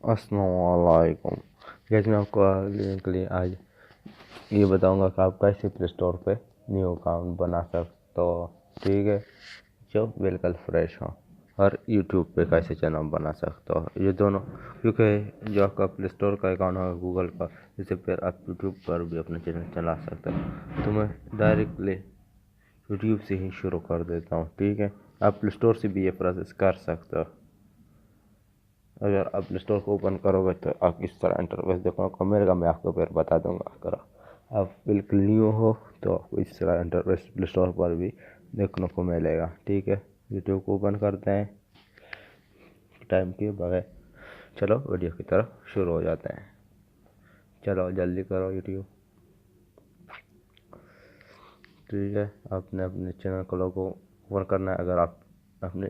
अस्सलामुअलैकुम। जैसे मैं आपको के लिए आज ये बताऊंगा कि आप कैसे प्ले स्टोर पे न्यू अकाउंट बना सकते हो। ठीक है, जो बिल्कुल फ्रेश हो। और यूट्यूब पे कैसे चैनल बना सकते हो, ये दोनों। क्योंकि जो आपका प्ले स्टोर का अकाउंट होगा गूगल का, इससे फिर आप यूट्यूब पर भी अपना चैनल चला सकते हो। तो मैं डायरेक्टली यूट्यूब से ही शुरू कर देता हूँ। ठीक है, आप प्ले स्टोर से भी ये प्रोसेस कर सकते हो। अगर आप प्ले स्टोर को ओपन करोगे तो आप इस तरह इंटरफेस देखने को मिलेगा। मैं आपको फिर बता दूंगा। अगर आप बिल्कुल न्यू हो तो आपको इस तरह इंटरफेस प्ले स्टोर पर भी देखने को मिलेगा। ठीक है, यूट्यूब को ओपन करते हैं टाइम के बगैर। चलो वीडियो की तरफ शुरू हो जाते हैं। चलो जल्दी करो यूट्यूब। ठीक है, आपने अपने चैनल को लोगो ओपन करना है। अगर आप अपने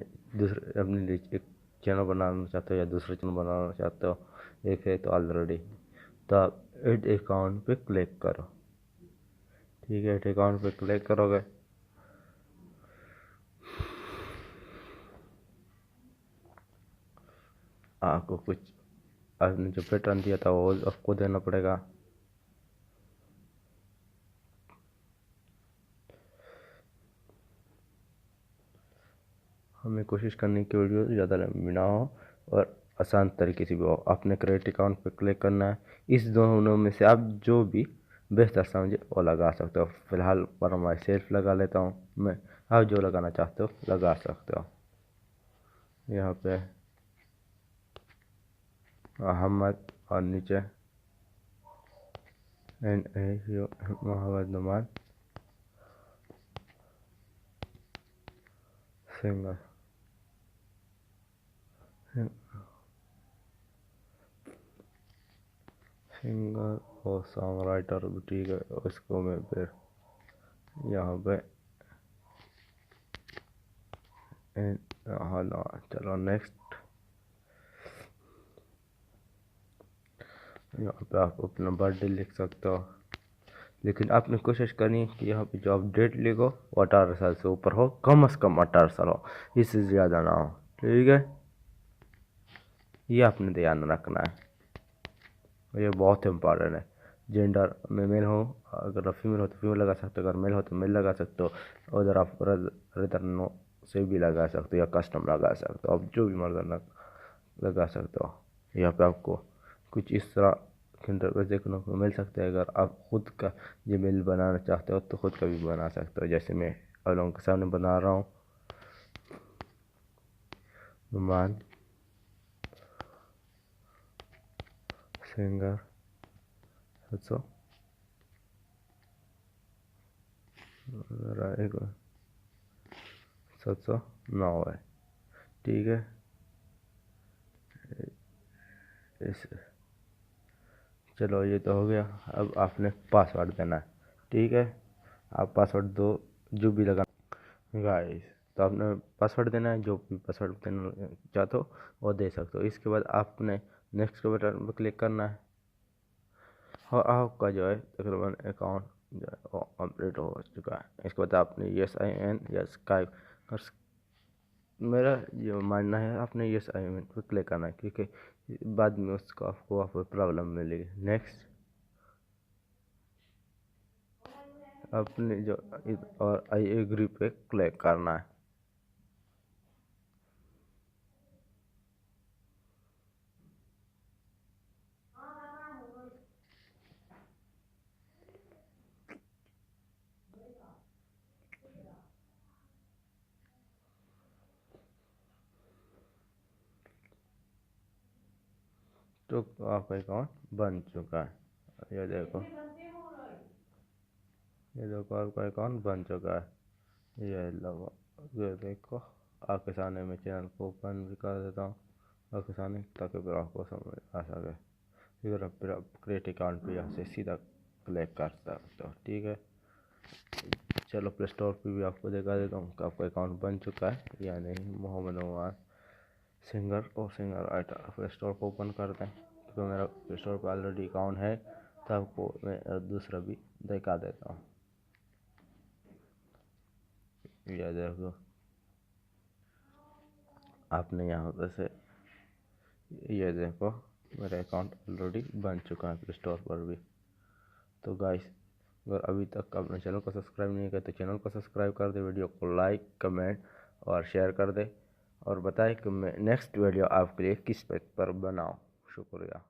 लिए एक चैनल बनाना चाहते हो या दूसरा चैनल बनाना चाहते हो, एक है तो ऑलरेडी, तो आप एड अकाउंट पे क्लिक करो। ठीक है, एड अकाउंट पे क्लिक करोगे आपको कुछ आपने जो पैटर्न दिया था वो आपको देना पड़ेगा। हमें कोशिश करनी की वीडियो ज़्यादा लंबी ना हो और आसान तरीके से भी हो। आपने क्रिएट अकाउंट पे क्लिक करना है। इस दोनों में से आप जो भी बेहतर समझे वो लगा सकते हो। फिलहाल पर मैं सेल्फ लगा लेता हूँ। मैं आप जो लगाना चाहते हो लगा सकते हो। यहाँ पे अहमद और नीचे N A Mohammad Numan singer singer और सॉन्ग राइटर भी। ठीक है, उसको मैं फिर यहाँ पे हाँ ना, चलो नेक्स्ट। यहाँ पे आप अपना बर्थडे लिख सकते हो, लेकिन आपने कोशिश करनी है कि यहाँ पे जो आप डेट लिखो वो 18 साल से ऊपर हो, कम से कम 18 साल हो, इससे ज़्यादा ना हो। ठीक है, ये आपने ध्यान रखना है, ये बहुत इम्पोर्टेंट है। जेंडर में मेल हो, अगर आप फीमेल हो तो फीमेल लगा सकते हो, अगर मेल हो तो मेल लगा सकते हो। उधर आप रिटर्न से भी लगा सकते हो या कस्टम लगा सकते हो, आप जो भी मर्जी लगा सकते हो। यहाँ पे आपको कुछ इस तरह इंटरफेस देखने को मिल सकता है। अगर आप खुद का जीमेल बनाना चाहते हो तो खुद का भी बना सकते हो, जैसे मैं आप लोगों के सामने बना रहा हूँ। नुमान सिंगर 709 है। ठीक है, इस चलो ये तो हो गया। अब आपने पासवर्ड देना है। ठीक है, आप पासवर्ड दो जो भी लगा गाइस। तो आपने पासवर्ड देना है, जो भी पासवर्ड देना चाहते हो वो दे सकते हो। इसके बाद आपने नेक्स्ट के बटन पर क्लिक करना है और आपका जो है तकरीबन अकाउंट जो है वो कंप्लीट हो चुका है। इसके बाद आपने यस आई एन या स्काइप कर मेरा जो मानना है आपने यस आई एन पर क्लिक करना है, क्योंकि बाद में उसको आपको प्रॉब्लम मिलेगी। नेक्स्ट अपने जो और आई एग्री पे क्लिक करना है। तो आपका अकाउंट बन चुका है। ये देखो आपका अकाउंट बन चुका है। ये लो, ये देखो आपके सामने मैं चैनल को ओपन भी कर देता हूँ आपके सामने, ताकि फिर आपको समझ आ सके। फिर आप क्रिएट अकाउंट पे यहाँ से सीधा क्लिक कर सकते हो। ठीक है, चलो प्ले स्टोर पे भी आपको दिखा देता हूँ कि आपका अकाउंट बन चुका है या नहीं। मोहम्मद उमर सिंगर और सिंगर राइटर प्ले स्टोर को ओपन करते हैं, क्योंकि मेरा प्ले स्टोर पर ऑलरेडी अकाउंट है। तो आपको मैं दूसरा भी दिखा देता हूँ। यह देखो आपने यहाँ पे से ये देखो मेरा अकाउंट ऑलरेडी बन चुका है प्ले स्टोर पर भी। तो गाइस, अगर अभी तक आपने चैनल को सब्सक्राइब नहीं किया तो चैनल को सब्सक्राइब कर दे, वीडियो को लाइक कमेंट और शेयर कर दे, और बताएं कि मैं नेक्स्ट वीडियो आपके लिए किस पे पर बनाऊँ। शुक्रिया।